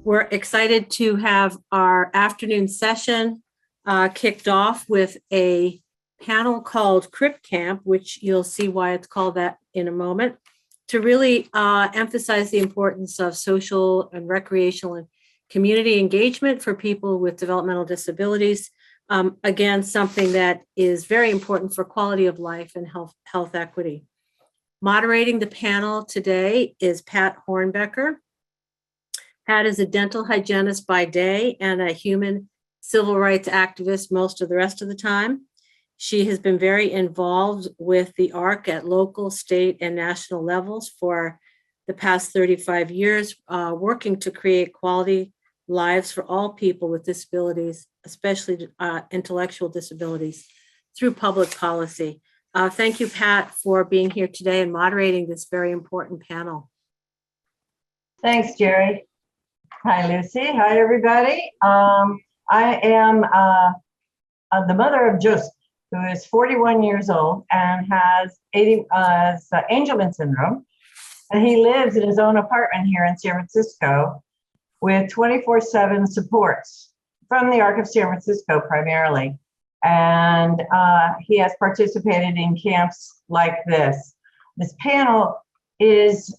We're excited to have our afternoon session kicked off with a panel called Crip Camp, which you'll see why it's called that in a moment, to really emphasize the importance of social and recreational and community engagement for people with developmental disabilities. Again, something that is very important for quality of life and health equity. Moderating the panel today is Pat Hornbecker. Pat is a dental hygienist by day and a human civil rights activist most of the rest of the time. She has been very involved with the ARC at local, state, and national levels for the past 35 years, working to create quality lives for all people with disabilities, especially intellectual disabilities, through public policy. Thank you, Pat, for being here today and moderating this very important panel. Thanks, Jerry. Hi, Lucy. Hi, everybody. I am the mother of Joseph, who is 41 years old and has Angelman syndrome. And he lives in his own apartment here in San Francisco with 24/7 supports from the ARC of San Francisco primarily. And he has participated in camps like this. This panel is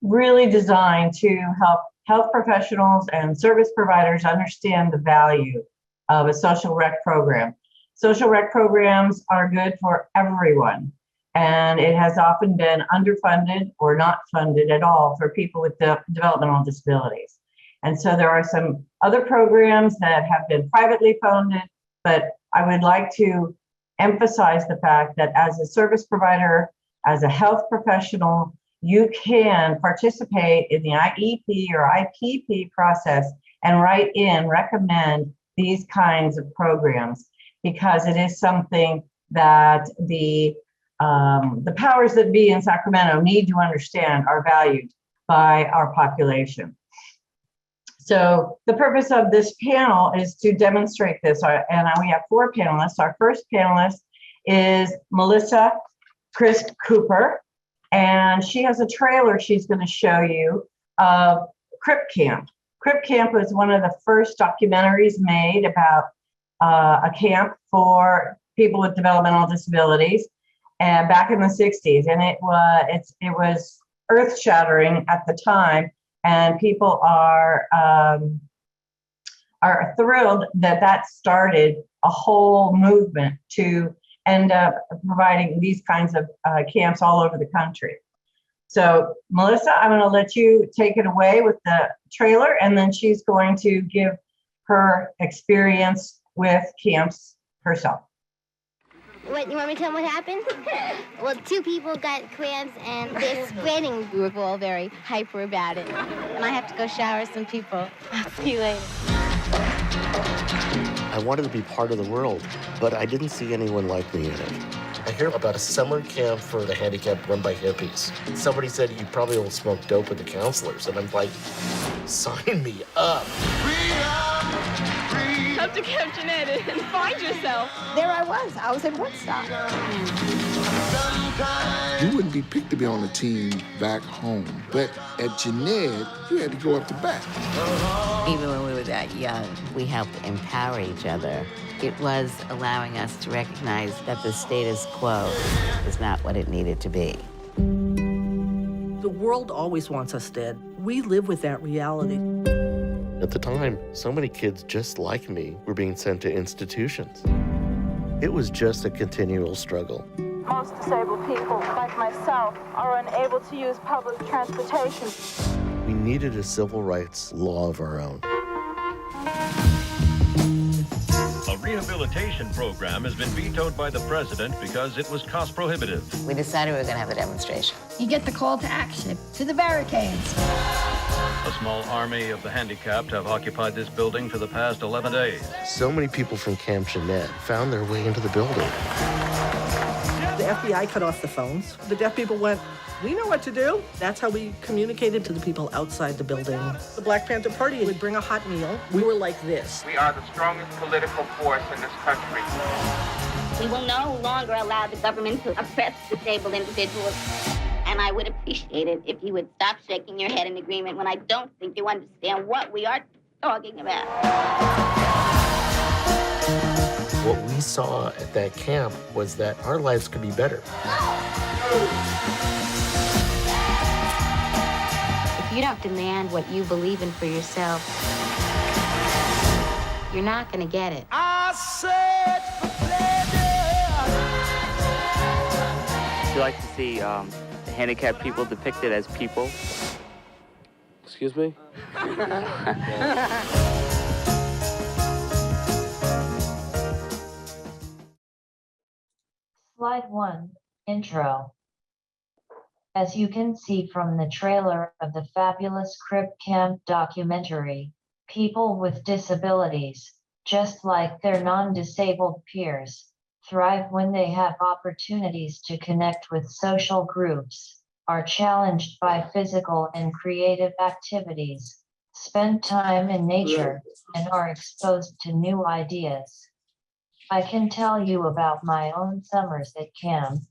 really designed to help health professionals and service providers understand the value of a social rec program. Social rec programs are good for everyone, and it has often been underfunded or not funded at all for people with developmental disabilities. And so there are some other programs that have been privately funded, but I would like to emphasize the fact that as a service provider, as a health professional, you can participate in the IEP or IPP process and recommend these kinds of programs, because it is something that the powers that be in Sacramento need to understand are valued by our population. So the purpose of this panel is to demonstrate this, and we have 4 panelists. Our first panelist is Melissa Crisp Cooper, and she has a trailer she's going to show you of Crip Camp. Crip Camp was one of the first documentaries made about a camp for people with developmental disabilities, and back in the 60s, and it was earth-shattering at the time. And people are thrilled that started a whole movement to end up providing these kinds of camps all over the country. So, Melissa, I'm going to let you take it away with the trailer, and then she's going to give her experience with camps herself. What, you want me to tell them what happened? Well, 2 people got cramps and they're spreading. We were all very hyper about it. And I have to go shower some people. I'll see you later. I wanted to be part of the world, but I didn't see anyone like me in it. I hear about a summer camp for the handicapped run by hippies. Somebody said you probably don't smoke dope with the counselors, and I'm like, sign me up. Come to Camp Jeanette and find yourself. There I was in Woodstock. You wouldn't be picked to be on a team back home, but at Jeanette, you had to go up to bat. Even when we were that young, we helped empower each other. It was allowing us to recognize that the status quo is not what it needed to be. The world always wants us dead. We live with that reality. At the time, so many kids just like me were being sent to institutions. It was just a continual struggle. Most disabled people, like myself, are unable to use public transportation. We needed a civil rights law of our own. A rehabilitation program has been vetoed by the president because it was cost prohibitive. We decided we were going to have a demonstration. You get the call to action, to the barricades. A small army of the handicapped have occupied this building for the past 11 days. So many people from Camp Jeanette found their way into the building. The FBI cut off the phones. The deaf people went, we know what to do. That's how we communicated to the people outside the building. The Black Panther Party would bring a hot meal. We were like this. We are the strongest political force in this country. We will no longer allow the government to oppress disabled individuals. And And I would appreciate it if you would stop shaking your head in agreement when I don't think you understand what we are talking about. What we saw at that camp was that our lives could be better. If you don't demand what you believe in for yourself, you're not going to get it. You like to see the handicapped people depicted as people? Excuse me? Slide 1, Intro. As you can see from the trailer of the fabulous Crip Camp documentary, people with disabilities, just like their non-disabled peers, thrive when they have opportunities to connect with social groups, are challenged by physical and creative activities, spend time in nature, and are exposed to new ideas. I can tell you about my own summers at camp.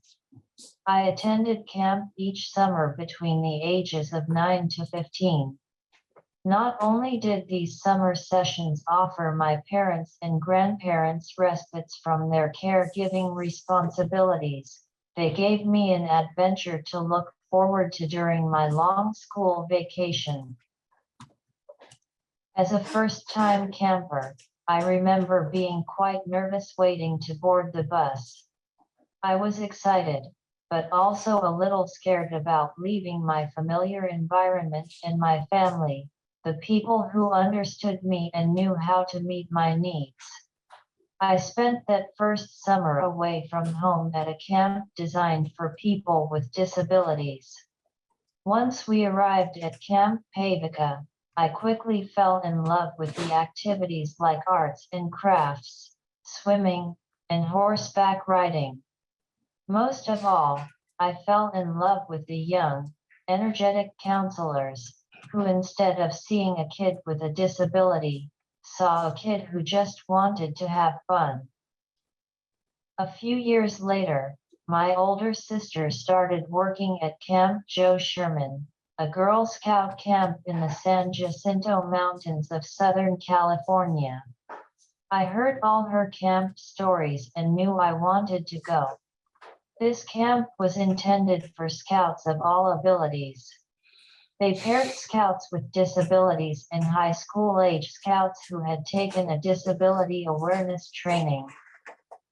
I attended camp each summer between the ages of 9 to 15. Not only did these summer sessions offer my parents and grandparents respites from their caregiving responsibilities, they gave me an adventure to look forward to during my long school vacation. As a first-time camper, I remember being quite nervous waiting to board the bus. I was excited, but also a little scared about leaving my familiar environment and my family, the people who understood me and knew how to meet my needs. I spent that first summer away from home at a camp designed for people with disabilities. Once we arrived at Camp Pavica, I quickly fell in love with the activities like arts and crafts, swimming, and horseback riding. Most of all, I fell in love with the young, energetic counselors, who instead of seeing a kid with a disability, saw a kid who just wanted to have fun. A few years later, my older sister started working at Camp Joe Sherman, a Girl Scout camp in the San Jacinto Mountains of Southern California. I heard all her camp stories and knew I wanted to go. This camp was intended for scouts of all abilities. They paired scouts with disabilities and high school age scouts who had taken a disability awareness training.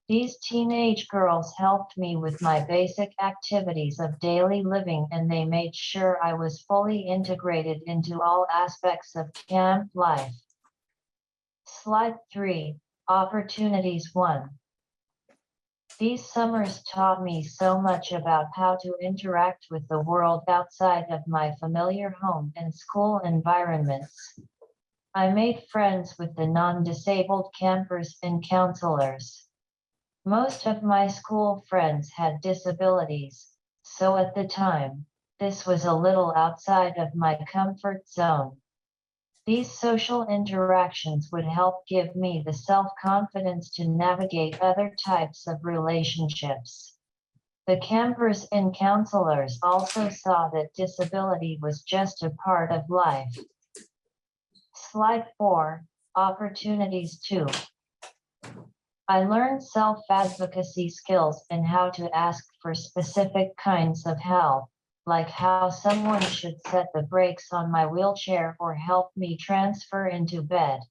These teenage girls helped me with my basic activities of daily living, and they made sure I was fully integrated into all aspects of camp life. Slide 3, Opportunities 1. These summers taught me so much about how to interact with the world outside of my familiar home and school environments. I made friends with the non-disabled campers and counselors. Most of my school friends had disabilities, so at the time, this was a little outside of my comfort zone. These social interactions would help give me the self-confidence to navigate other types of relationships. The campers and counselors also saw that disability was just a part of life. Slide 4, Opportunities 2. I learned self-advocacy skills and how to ask for specific kinds of help, like how someone should set the brakes on my wheelchair or help me transfer into bed.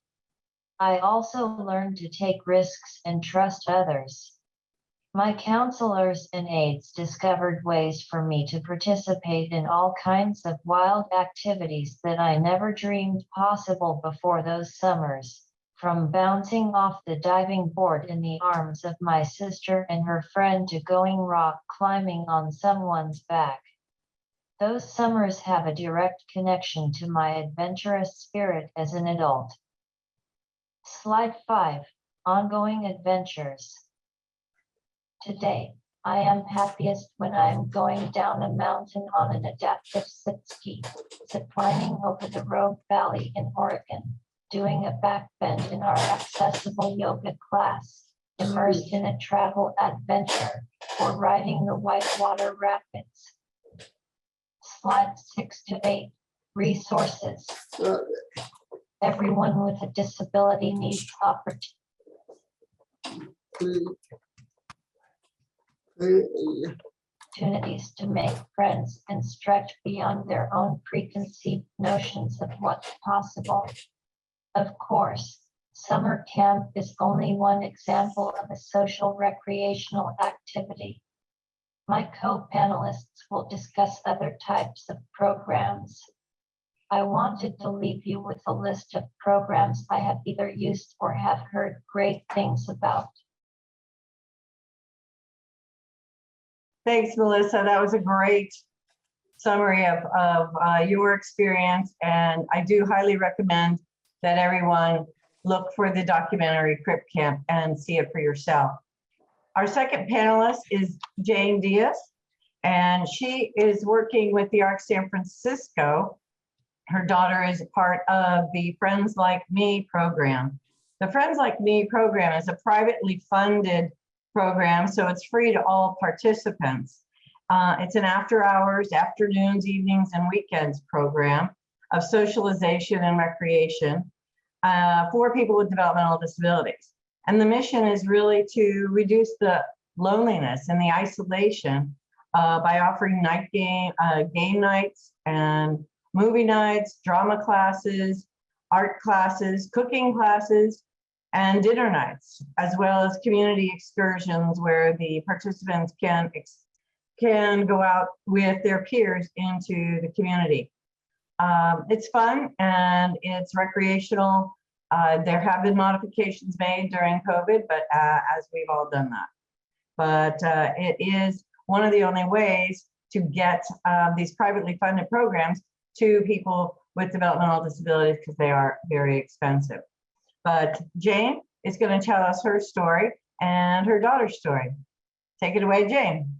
I also learned to take risks and trust others. My counselors and aides discovered ways for me to participate in all kinds of wild activities that I never dreamed possible before those summers, from bouncing off the diving board in the arms of my sister and her friend to going rock climbing on someone's back. Those summers have a direct connection to my adventurous spirit as an adult. Slide 5, Ongoing Adventures. Today, I am happiest when I am going down a mountain on an adaptive sit ski, ziplining over the Rogue Valley in Oregon, doing a back bend in our accessible yoga class, immersed in a travel adventure, or riding the Whitewater Rapids. slide 6 to 8. Resources. Everyone with a disability needs opportunities to make friends and stretch beyond their own preconceived notions of what's possible. Of course, summer camp is only one example of a social recreational activity. My co-panelists will discuss other types of programs. I wanted to leave you with a list of programs I have either used or have heard great things about. Thanks, Melissa. That was a great summary of your experience, and I do highly recommend that everyone look for the documentary Crip Camp and see it for yourself. Our second panelist is Jane Diaz, and she is working with the ARC San Francisco. Her daughter is a part of the Friends Like Me program. The Friends Like Me program is a privately funded program, so it's free to all participants. It's an after hours, afternoons, evenings, and weekends program of socialization and recreation for people with developmental disabilities. And the mission is really to reduce the loneliness and the isolation by offering game nights and movie nights, drama classes, art classes, cooking classes, and dinner nights, as well as community excursions where the participants can go out with their peers into the community. It's fun and it's recreational. There have been modifications made during COVID, but as we've all done that. But it is one of the only ways to get these privately funded programs to people with developmental disabilities because they are very expensive. But Jane is going to tell us her story and her daughter's story. Take it away, Jane.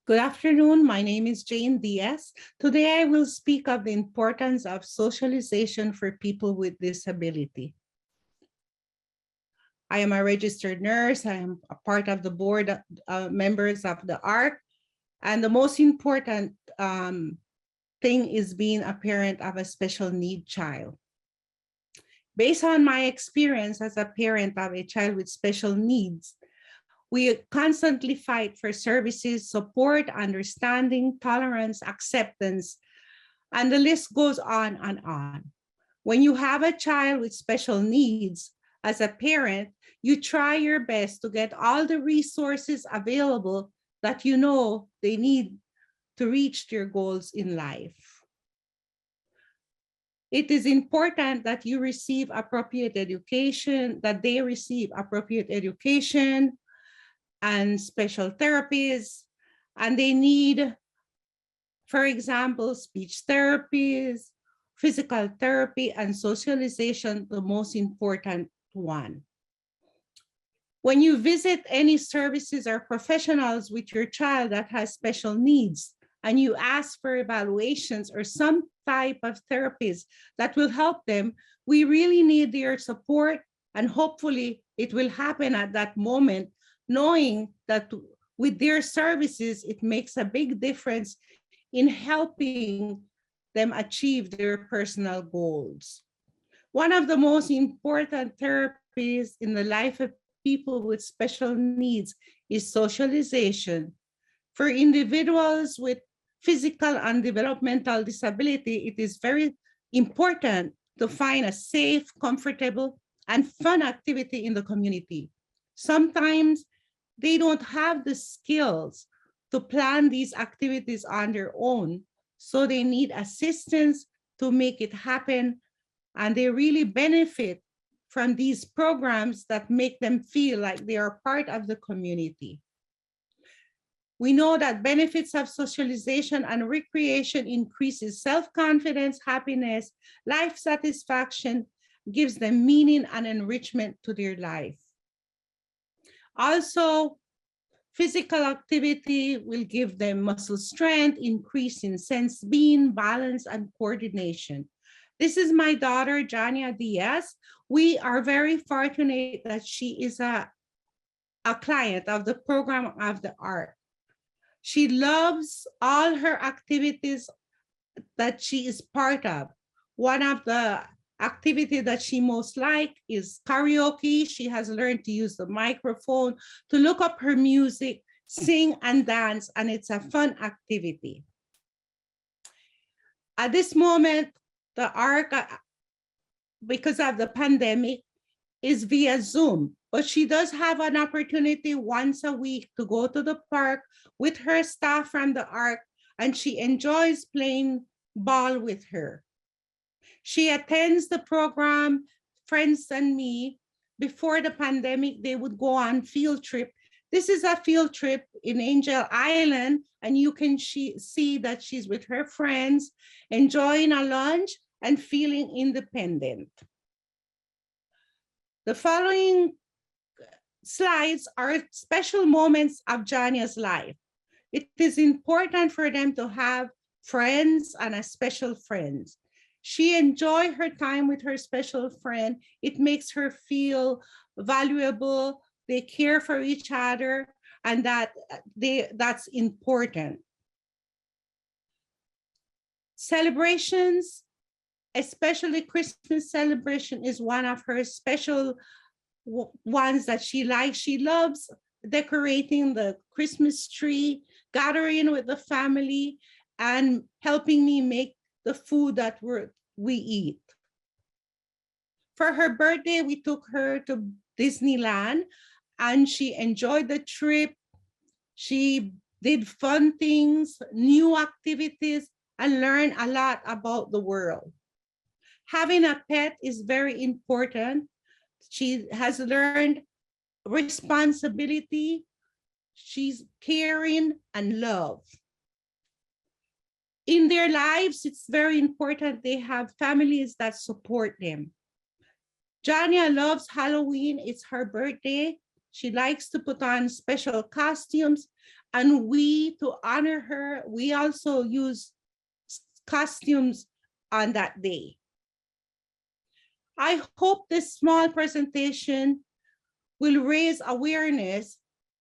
Good afternoon. My name is Jane Diaz. Today I will speak of the importance of socialization for people with disability. I am a registered nurse. I am a part of the board members of the ARC. And the most important thing is being a parent of a special need child. Based on my experience as a parent of a child with special needs, we constantly fight for services, support, understanding, tolerance, acceptance, and the list goes on and on. When you have a child with special needs, as a parent, you try your best to get all the resources available that you know they need to reach their goals in life. It is important that you receive appropriate education, that they receive appropriate education and special therapies, and they need, for example, speech therapies, physical therapy, and socialization, the most important one. When you visit any services or professionals with your child that has special needs, and you ask for evaluations or some type of therapies that will help them, we really need their support, and hopefully it will happen at that moment, knowing that with their services, it makes a big difference in helping them achieve their personal goals. One of the most important therapies in the life of people with special needs is socialization. For individuals with physical and developmental disability, it is very important to find a safe, comfortable, and fun activity in the community. Sometimes they don't have the skills to plan these activities on their own, so they need assistance to make it happen, and they really benefit from these programs that make them feel like they are part of the community. We know that benefits of socialization and recreation increases self-confidence, happiness, life satisfaction, gives them meaning and enrichment to their life. Also, physical activity will give them muscle strength, increase in sense being, balance, and coordination. This is my daughter, Jania Diaz. We are very fortunate that she is a client of the program of the ARC. She loves all her activities that she is part of. One of the activity that she most like is karaoke. She has learned to use the microphone to look up her music, sing and dance, and it's a fun activity. At this moment, the ARC, because of the pandemic, is via Zoom, but she does have an opportunity once a week to go to the park with her staff from the ARC, and she enjoys playing ball with her. She attends the program, Friends and Me. Before the pandemic, they would go on field trip. This is a field trip in Angel Island, and you can see that she's with her friends, enjoying a lunch and feeling independent. The following slides are special moments of Jania's life. It is important for them to have friends and a special friends. She enjoys her time with her special friend. It makes her feel valuable. They care for each other, and that's important. Celebrations, especially Christmas celebration, is one of her special ones that she likes. She loves decorating the Christmas tree, gathering with the family, and helping me make the food that we eat. For her birthday, we took her to Disneyland, and she enjoyed the trip. She did fun things, new activities, and learned a lot about the world. Having a pet is very important. She has learned responsibility. She's caring and love. In their lives, it's very important they have families that support them. Jania loves Halloween. It's her birthday. She likes to put on special costumes, and to honor her, we also use costumes on that day. I hope this small presentation will raise awareness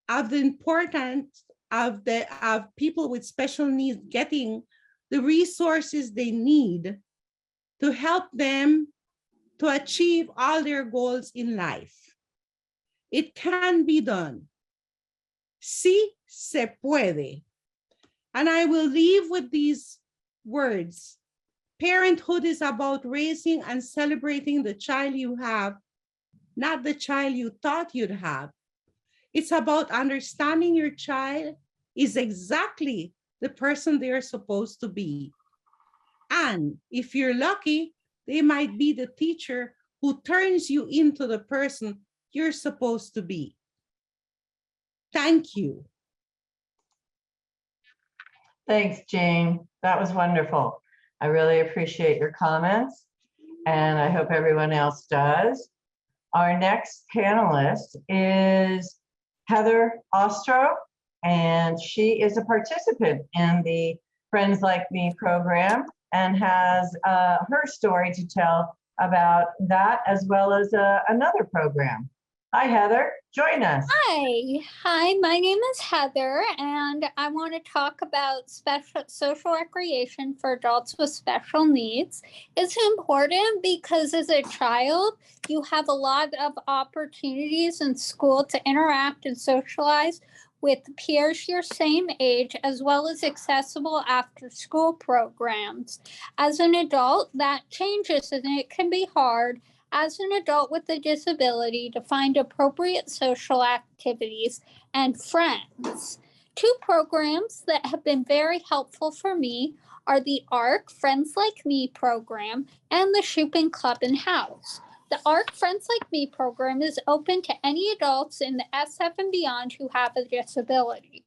of the importance of people with special needs getting the resources they need to help them to achieve all their goals in life. It can be done. Sí se puede. And I will leave with these words. Parenthood is about raising and celebrating the child you have, not the child you thought you'd have. It's about understanding your child is exactly the person they're supposed to be. And if you're lucky, they might be the teacher who turns you into the person you're supposed to be. Thank you. Thanks, Jane. That was wonderful. I really appreciate your comments, and I hope everyone else does. Our next panelist is Heather Ostrow, and she is a participant in the Friends Like Me program and has her story to tell about that as well as another program. Hi, Heather. Join us. Hi, my name is Heather, and I want to talk about social recreation for adults with special needs. It's important because as a child, you have a lot of opportunities in school to interact and socialize with peers your same age, as well as accessible after-school programs. As an adult, that changes, and it can be hard as an adult with a disability to find appropriate social activities and friends. Two programs that have been very helpful for me are the ARC Friends Like Me program and the Shopping Club and House. The ARC Friends Like Me program is open to any adults in the SF and beyond who have a disability.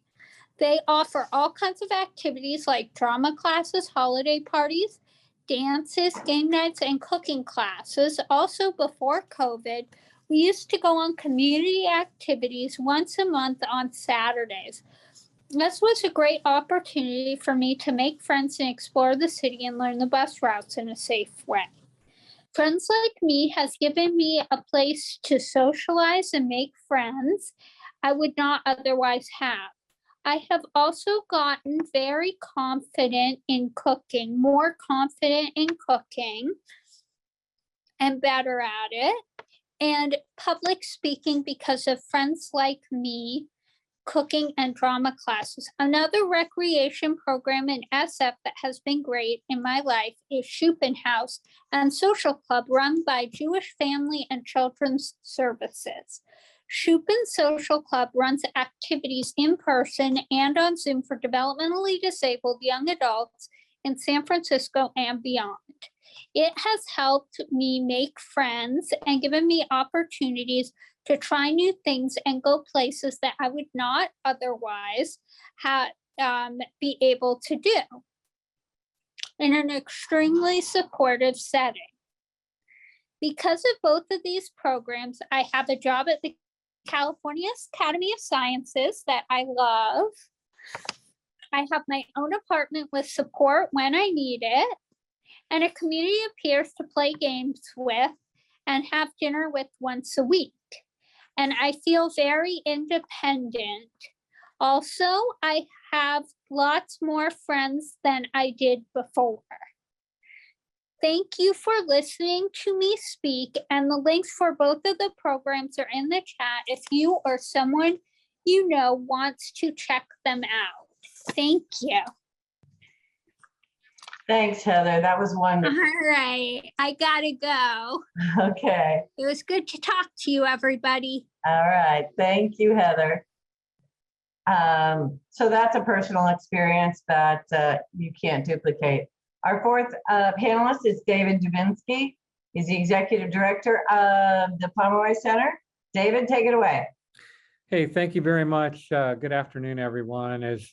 They offer all kinds of activities like drama classes, holiday parties, dances, game nights, and cooking classes. Also, before COVID, we used to go on community activities once a month on Saturdays. This was a great opportunity for me to make friends and explore the city and learn the bus routes in a safe way. Friends Like Me has given me a place to socialize and make friends I would not otherwise have. I have also gotten very confident in cooking, more confident in cooking and better at it. And public speaking because of friends like me, cooking and drama classes. Another recreation program in SF that has been great in my life is Schuppen House and Social Club run by Jewish Family and Children's Services. Schuppen Social Club runs activities in person and on Zoom for developmentally disabled young adults in San Francisco and beyond. It has helped me make friends and given me opportunities to try new things and go places that I would not otherwise be able to do in an extremely supportive setting. Because of both of these programs, I have a job at the California Academy of Sciences that I love. I have my own apartment with support when I need it, and a community of peers to play games with and have dinner with once a week. And I feel very independent. Also, I have lots more friends than I did before. Thank you for listening to me speak, and the links for both of the programs are in the chat if you or someone you know wants to check them out. Thank you. Thanks, Heather. That was wonderful. All right, I gotta go. Okay. It was good to talk to you, everybody. All right. Thank you, Heather. So that's a personal experience that you can't duplicate. Our fourth panelist is David Dubinsky. He's the Executive Director of the Pomeroy Center. David, take it away. Hey, thank you very much. Good afternoon, everyone. As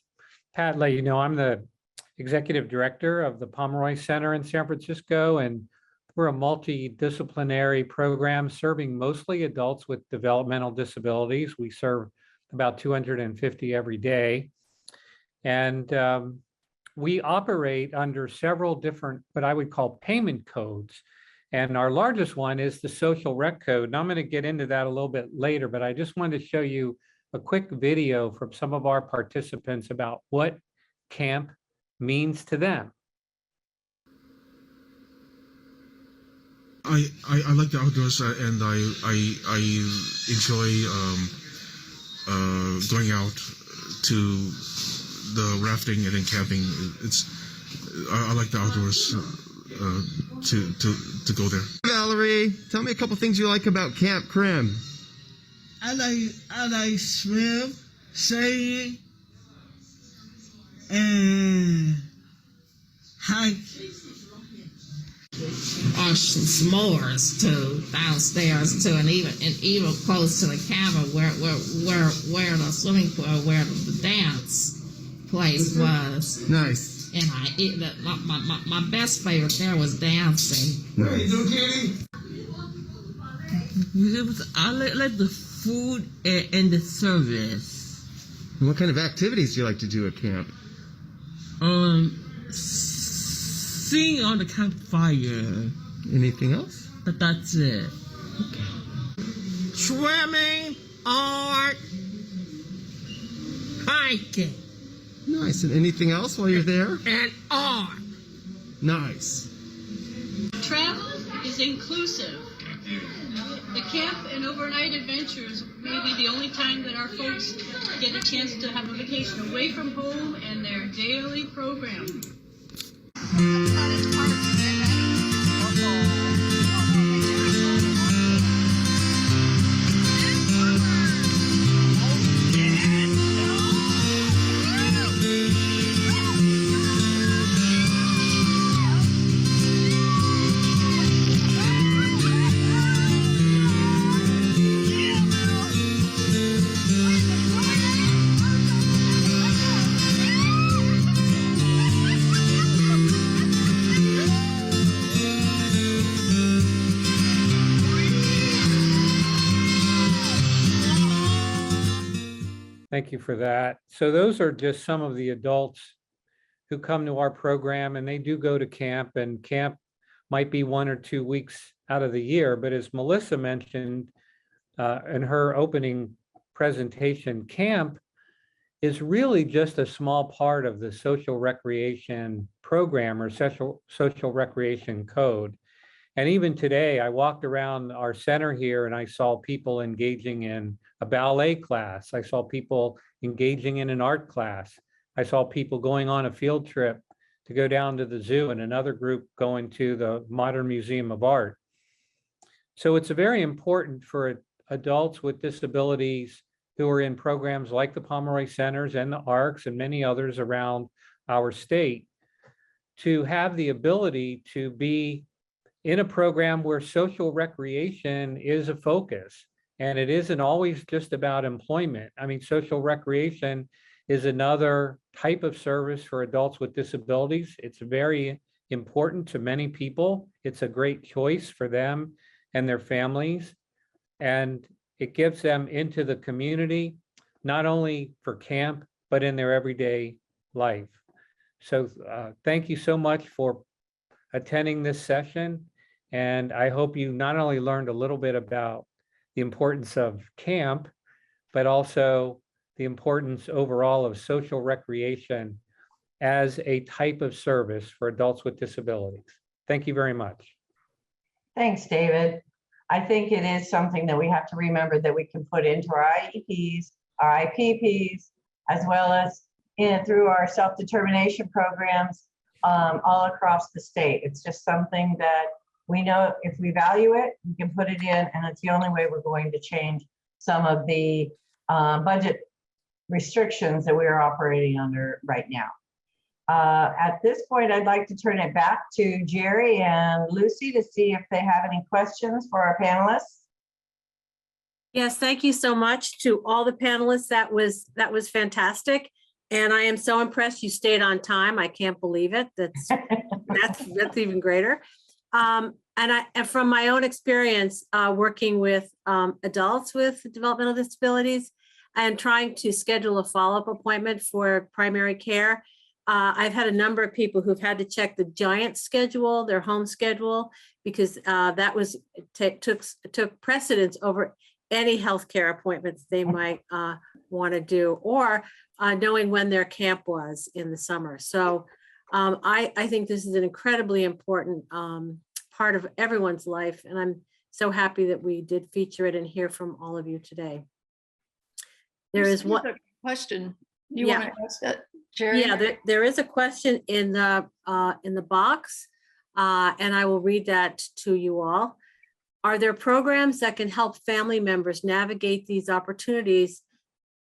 Pat let you know, I'm the Executive Director of the Pomeroy Center in San Francisco, and we're a multidisciplinary program serving mostly adults with developmental disabilities. We serve about 250 every day. And we operate under several different, what I would call payment codes. And our largest one is the Social Rec Code. And I'm going to get into that a little bit later, but I just wanted to show you a quick video from some of our participants about what camp means to them. I like the outdoors and I enjoy going out to the rafting and then camping. I like the outdoors to go there. Valerie, tell me a couple things you like about Camp Crim. I like swim, sailing, and hike. S'mores too downstairs too, and even close to the cabin where the swimming pool, where the dance place was. Nice. And my best favorite there was dancing. Nice. I like the food and the service. And what kind of activities do you like to do at camp? Sing on the campfire. Anything else? But that's it. Okay. Swimming, art, hiking. Nice. And anything else while you're there? And art. Nice. Travel is inclusive. The camp and overnight adventures may be the only time that our folks get a chance to have a vacation away from home and their daily program. Thank you for that. So those are just some of the adults who come to our program, and they do go to camp, and camp might be 1 or 2 weeks out of the year. But as Melissa mentioned in her opening presentation, camp is really just a small part of the social recreation program or social recreation code. And even today, I walked around our center here and I saw people engaging in a ballet class. I saw people engaging in an art class. I saw people going on a field trip to go down to the zoo, and another group going to the Modern Museum of Art. So it's very important for adults with disabilities who are in programs like the Pomeroy Centers and the ARCs and many others around our state to have the ability to be in a program where social recreation is a focus. And it isn't always just about employment. I mean, social recreation is another type of service for adults with disabilities. It's very important to many people. It's a great choice for them and their families. And it gives them into the community, not only for camp, but in their everyday life. So thank you so much for attending this session. And I hope you not only learned a little bit about the importance of camp, but also the importance overall of social recreation as a type of service for adults with disabilities. Thank you very much. Thanks, David. I think it is something that we have to remember that we can put into our IEPs, our IPPs, as well as through our self-determination programs all across the state. It's just something that we know if we value it, we can put it in, and it's the only way we're going to change some of the budget restrictions that we are operating under right now. At this point, I'd like to turn it back to Jerry and Lucy to see if they have any questions for our panelists. Yes, thank you so much to all the panelists. That was fantastic. And I am so impressed you stayed on time. I can't believe it. That's even greater. And from my own experience working with adults with developmental disabilities and trying to schedule a follow-up appointment for primary care, I've had a number of people who've had to check the Giant schedule, their home schedule, because that was took precedence over any healthcare appointments they might want to do, or knowing when their camp was in the summer. So I think this is an incredibly important part of everyone's life, and I'm so happy that we did feature it and hear from all of you today. There's one question. You want to ask that, Jerry? Yeah, there is a question in the box, and I will read that to you all. Are there programs that can help family members navigate these opportunities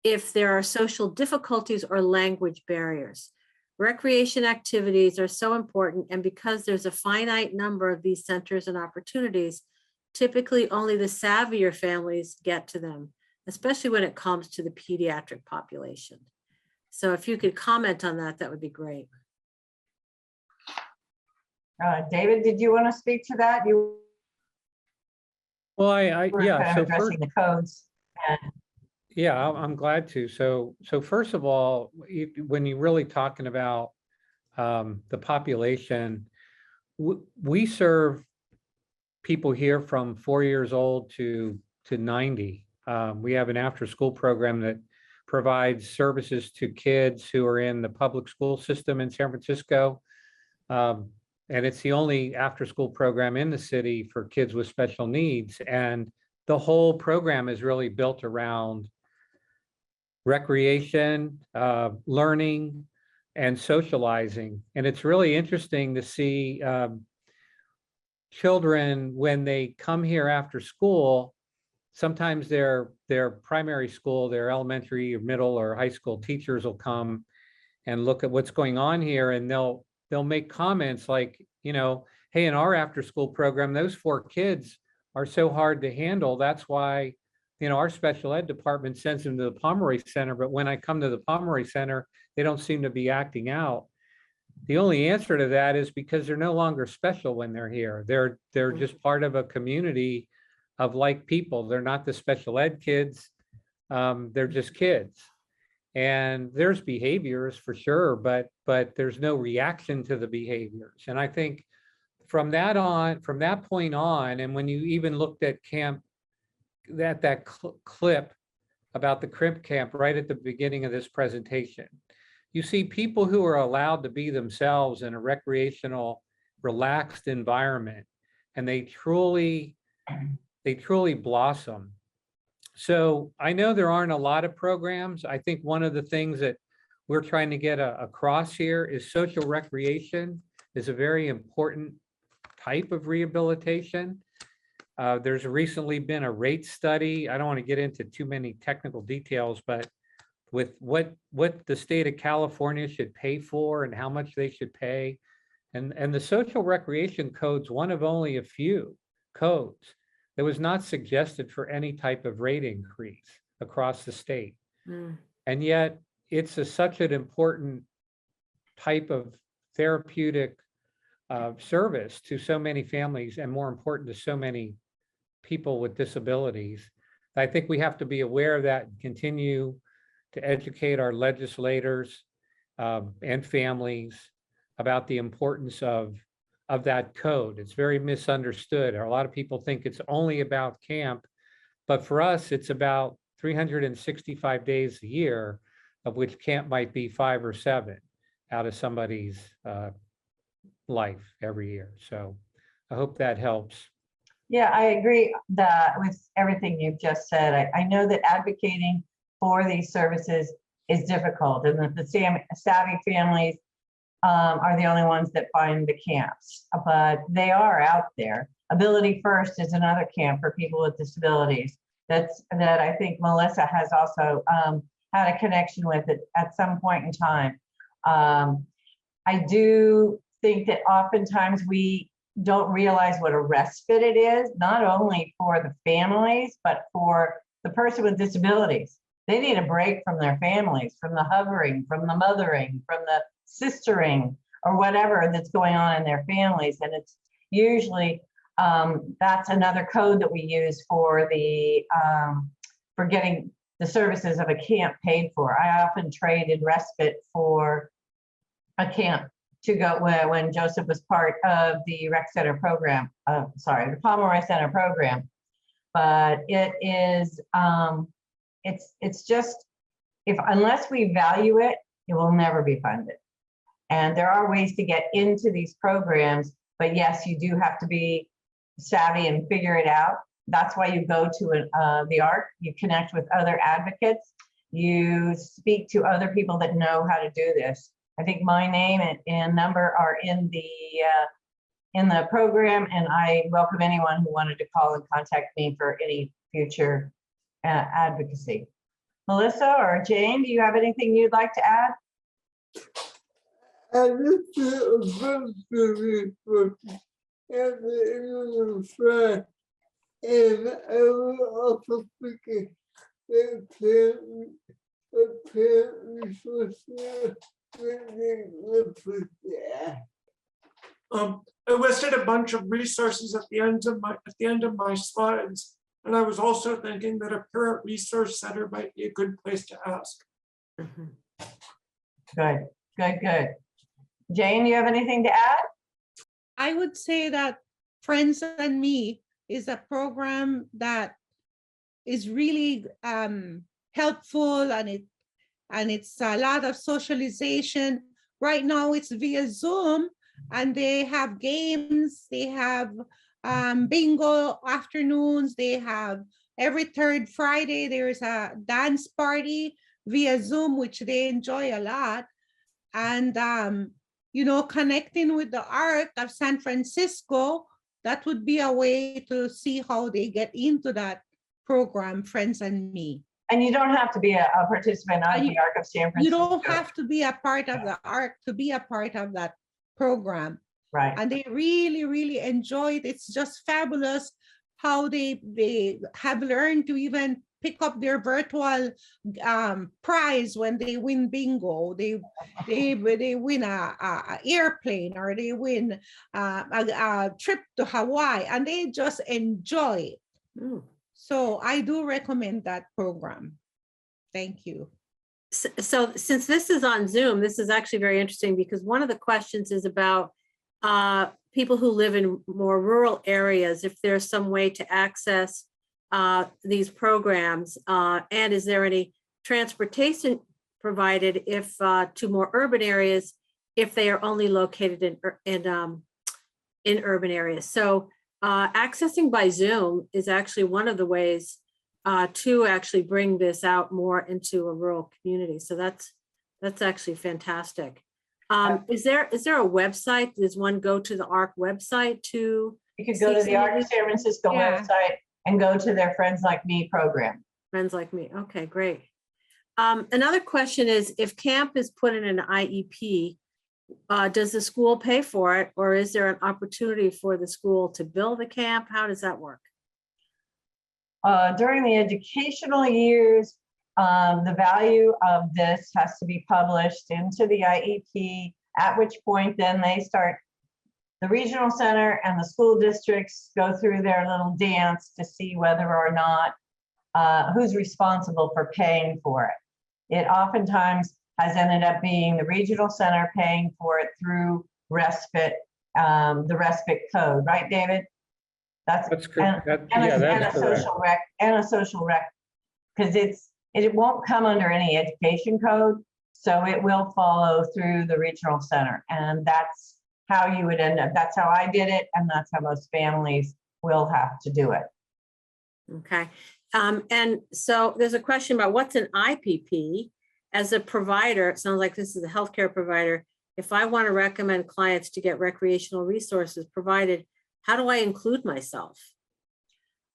if there are social difficulties or language barriers? Recreation activities are so important, and because there's a finite number of these centers and opportunities, typically only the savvier families get to them, especially when it comes to the pediatric population. So if you could comment on that, that would be great. David, did you want to speak to that? Well, yeah. So addressing the codes. Yeah, I'm glad to. So first of all, when you're really talking about the population, we serve people here from 4 years old to 90. We have an after-school program that provides services to kids who are in the public school system in San Francisco. And it's the only after-school program in the city for kids with special needs. And the whole program is really built around recreation, learning, and socializing. And it's really interesting to see children when they come here after school. Sometimes their primary school, their elementary or middle or high school teachers will come and look at what's going on here, and they'll make comments like, hey, in our after school program, those 4 kids are so hard to handle. That's why, our special ed department sends them to the Pomeroy Center, but when I come to the Pomeroy Center, they don't seem to be acting out. The only answer to that is because they're no longer special when they're here. They're just part of a community of like people. They're not the special ed kids. They're just kids. And there's behaviors for sure, but there's no reaction to the behaviors. And I think from that point on, and when you even looked at camp, that clip about the crimp camp right at the beginning of this presentation. You see people who are allowed to be themselves in a recreational, relaxed environment, and they truly blossom. So I know there aren't a lot of programs. I think one of the things that we're trying to get across here is social recreation is a very important type of rehabilitation. There's recently been a rate study. I don't want to get into too many technical details, but with what the state of California should pay for and how much they should pay. And the social recreation code's one of only a few codes that was not suggested for any type of rate increase across the state. And yet it's such an important type of therapeutic service to so many families, and more important to so many people with disabilities. I think we have to be aware of that and continue to educate our legislators and families about the importance of that code. It's very misunderstood. A lot of people think it's only about camp, but for us, it's about 365 days a year, of which camp might be 5 or 7 out of somebody's life every year. So I hope that helps. Yeah, I agree that with everything you've just said. I know that advocating for these services is difficult, and that the savvy families are the only ones that find the camps, but they are out there. Abilityfirst is another camp for people with disabilities that I think Melissa has also had a connection with it at some point in time. I do think that oftentimes we don't realize what a respite it is, not only for the families, but for the person with disabilities. They need a break from their families, from the hovering, from the mothering, from the sistering, or whatever that's going on in their families. And it's usually, that's another code that we use for the for getting the services of a camp paid for. I often traded respite for a camp to go when Joseph was part of the rec center program, the Pomeroy Center program. But it is, it's just, unless we value it, it will never be funded. And there are ways to get into these programs, but yes, you do have to be savvy and figure it out. That's why you go to the ARC, you connect with other advocates, you speak to other people that know how to do this. I think my name and number are in the program, and I welcome anyone who wanted to call and contact me for any future advocacy. Melissa or Jane, do you have anything you'd like to add? I just feel very for everyone try, and I will also speak that parent resources. I listed a bunch of resources at the end of my slides, and I was also thinking that a parent resource center might be a good place to ask. Good, good, good. Jane, you have anything to add? I would say that Friends and Me is a program that is really helpful, and it's a lot of socialization. Right now it's via Zoom, and they have games, they have bingo afternoons, they have every third Friday there's a dance party via Zoom, which they enjoy a lot. And you know, connecting with the ARC of San Francisco, that would be a way to see how they get into that program, Friends and Me. And you don't have to be a participant of the ARC of San Francisco. You don't have to be a part of the ARC to be a part of that program. Right. And they really, really enjoy it. It's just fabulous how they have learned to even pick up their virtual prize when they win bingo. They win a airplane, or they win a trip to Hawaii, and they just enjoy it. So I do recommend that program. Thank you. So since this is on Zoom, this is actually very interesting, because one of the questions is about people who live in more rural areas, if there's some way to access these programs? And is there any transportation provided if to more urban areas if they are only located in urban areas? So accessing by Zoom is actually one of the ways to actually bring this out more into a rural community. So that's actually fantastic. Is there a website? Does one go to the ARC website to? You could go to the ARC San Francisco website and go to their Friends Like Me program. Friends Like Me. Okay, great. Another question is, if camp is put in an IEP, does the school pay for it, or is there an opportunity for the school to build a camp? How does that work? During the educational years, the value of this has to be published into the IEP, at which point then they start, the regional center and the school districts go through their little dance to see whether or not who's responsible for paying for it. It oftentimes has ended up being the regional center paying for it through respite, the respite code, right, David? That's correct. And a social rec, because it won't come under any education code, so it will follow through the regional center, and that's how you would end up. That's how I did it, and that's how most families will have to do it. Okay, and so there's a question about what's an IPP. As a provider, it sounds like this is a healthcare provider. If I want to recommend clients to get recreational resources provided, how do I include myself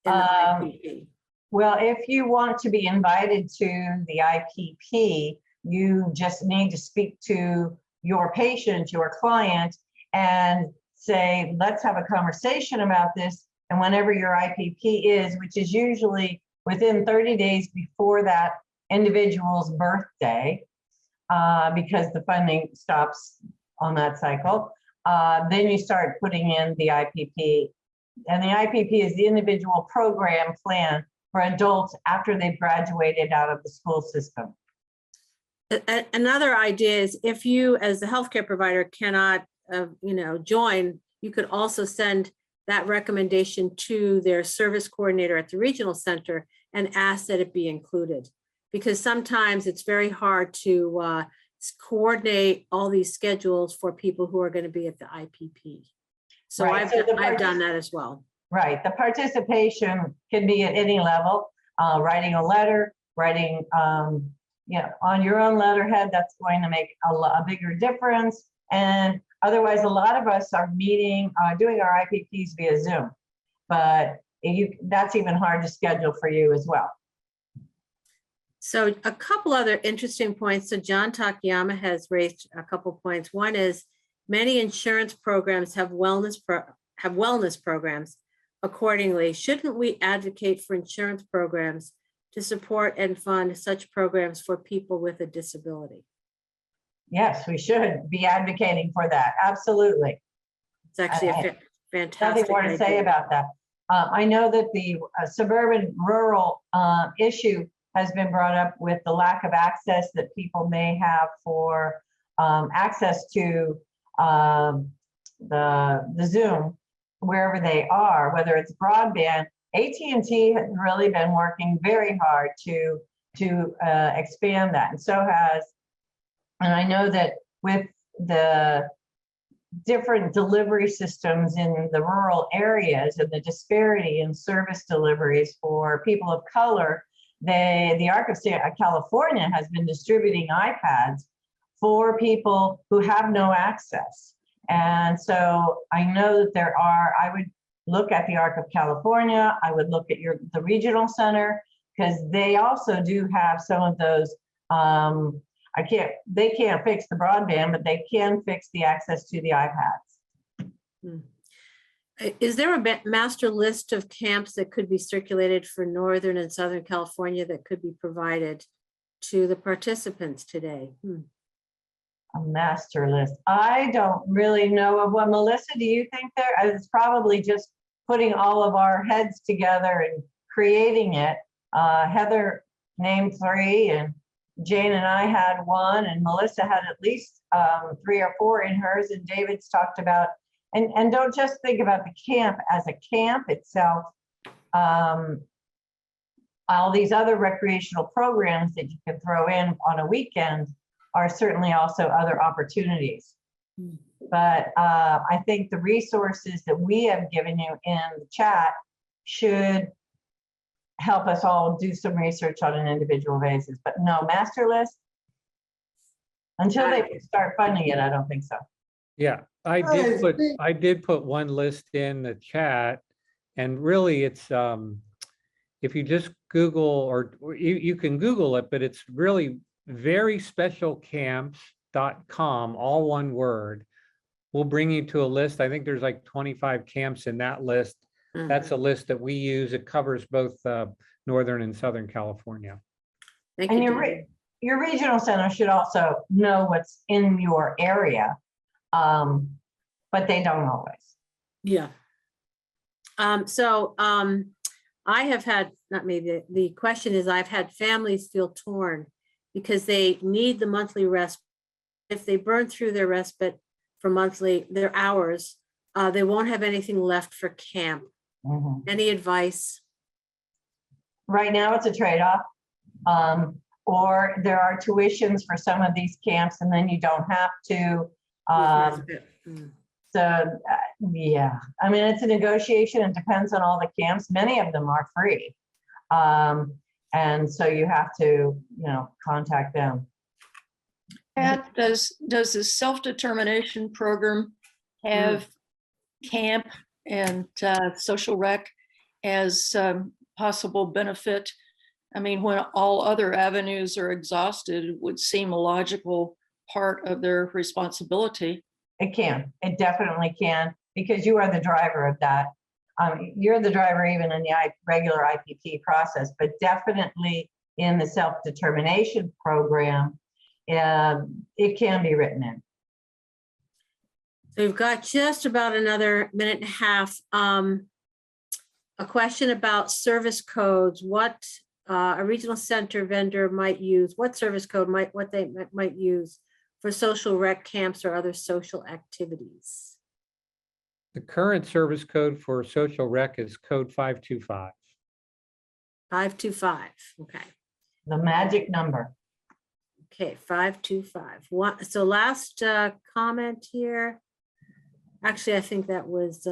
in the IPP? Well, if you want to be invited to the IPP, you just need to speak to your patient, your client, and say, let's have a conversation about this. And whenever your IPP is, which is usually within 30 days before that individual's birthday, because the funding stops on that cycle, then you start putting in the IPP. And the IPP is the individual program plan for adults after they've graduated out of the school system. Another idea is, if you as the healthcare provider cannot join, you could also send that recommendation to their service coordinator at the regional center and ask that it be included. Because sometimes it's very hard to coordinate all these schedules for people who are going to be at the IPP. So right. I've done that as well. Right. The participation can be at any level. Writing a letter, writing on your own letterhead, that's going to make a bigger difference. And otherwise, a lot of us are doing our IPPs via Zoom, but that's even hard to schedule for you as well. So a couple other interesting points. So John Takayama has raised a couple points. One is, many insurance programs have wellness programs. Accordingly, shouldn't we advocate for insurance programs to support and fund such programs for people with a disability? Yes, we should be advocating for that. Absolutely. It's actually a fantastic nothing more to say about that. I know that the suburban rural issue has been brought up with the lack of access that people may have for access to the Zoom wherever they are, whether it's broadband. AT&T has really been working very hard to expand that, and so has, and I know that with the different delivery systems in the rural areas and the disparity in service deliveries for people of color, the ARC of California has been distributing iPads for people who have no access. And so I know that I would look at the ARC of California, I would look at the regional center, because they also do have some of those, they can't fix the broadband, but they can fix the access to the iPads. Is there a master list of camps that could be circulated for Northern and Southern California that could be provided to the participants today? A master list. I don't really know of one. Melissa, do you think it's probably just putting all of our heads together and creating it? Heather named 3, and Jane and I had 1, and Melissa had at least 3 or 4 in hers, and David's talked about. And don't just think about the camp as a camp itself. all these other recreational programs that you can throw in on a weekend are certainly also other opportunities. But I think the resources that we have given you in the chat should help us all do some research on an individual basis. But no, master list, until they start funding it, I don't think so. Yeah, I did put one list in the chat, and really it's if you just Google, or you can Google it, but it's really veryspecialcamps.com, all one word. We'll bring you to a list. I think there's like 25 camps in that list. That's a list that we use. It covers both Northern and Southern California. Thank And you. your regional center should also know what's in your area, but they don't always. Yeah. I have had, not maybe, the question is, I've had families feel torn because they need the monthly respite. If they burn through their respite for their hours, they won't have anything left for camp. Any advice? Right now it's a trade-off. Or there are tuitions for some of these camps and then you don't have to. Yeah, I mean, it's a negotiation. It depends on all the camps. Many of them are free. And so you have to, contact them. Pat, does the self-determination program have camp and social rec as possible benefit? I mean, when all other avenues are exhausted, it would seem a logical part of their responsibility. It can. It definitely can, because you are the driver of that. You're the driver even in the regular IPT process, but definitely in the self-determination program, it can be written in. So we've got just about another minute and a half. A question about service codes. What a regional center vendor might use, what service code what they might use for social rec camps or other social activities. The current service code for social rec is code 525. 525, okay. The magic number. Okay, 525. So last comment here. Actually, I think that was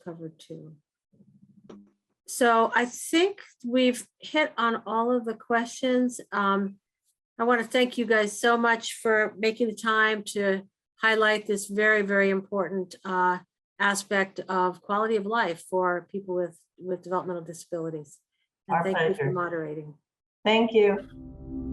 covered too. So I think we've hit on all of the questions. I want to thank you guys so much for making the time to highlight this very, very important aspect of quality of life for people with developmental disabilities. And thank you for moderating. Thank you.